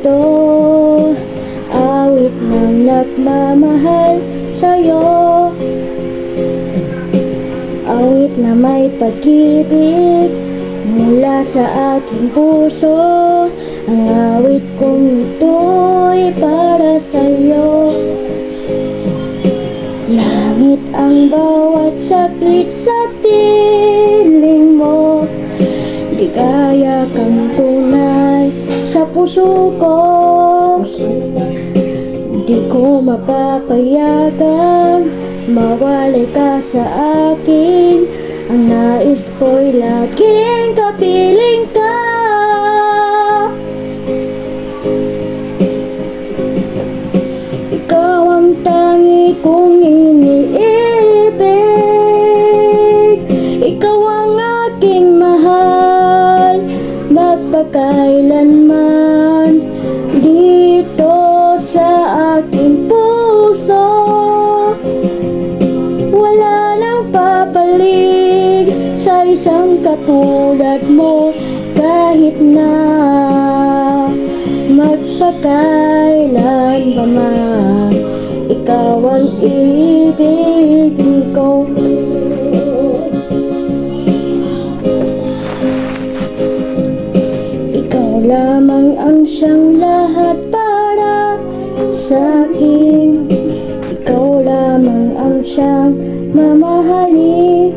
ito, awit ng nagmamahal sa'yo. Awit na may pag-ibig mula sa aking puso. Ang awit kong ito'y para sa'yo. Langit ang bawat saglit sa piling mo. Ligaya kang tunay sa puso ko. Di ko mapapayagang mawalay ka sa akin. Ang nais ko'y laging kapiling ka. Ikaw ang tangi kong iniibig. Ikaw ang aking mahal, magpakailanman. Dito sa aking puso, wala nang papalig sa isang katulad mo. Kahit na magpakailan pa man, ikaw ang ibigin ko. Ikaw lamang ang siyang lahat para sa'kin. Ikaw lamang ang siyang mamahalin.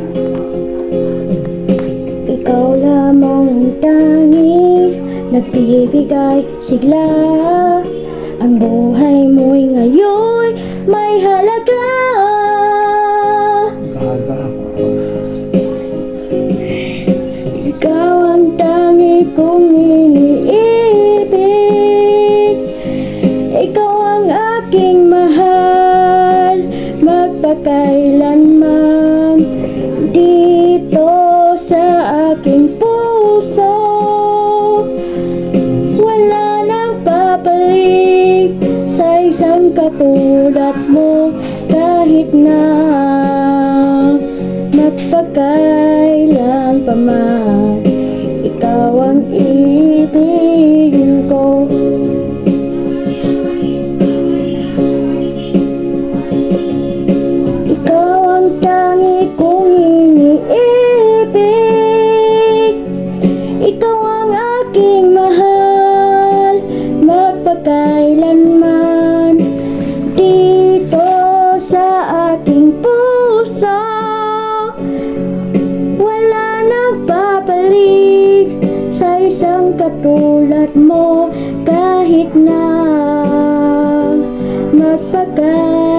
Ikaw lamang ang tangi nagbibigay sigla. Ang buhay mo'y ngayon may halaga. Ikaw ang tangi kong iniibig. Ikaw ang aking mahal, magpakailanman. Dito sa aking puso, wala nang papalig sa isang katulad mo. Kahit na magpakailan pa man, ikaw ang ibigin ko. Ikaw ang tangi kong iniibig. Ikaw ang aking mahal, magpakailanman. Dito sa aking puso, wala nang papalig sa isang katulad mo. Kahit na magpakailanman,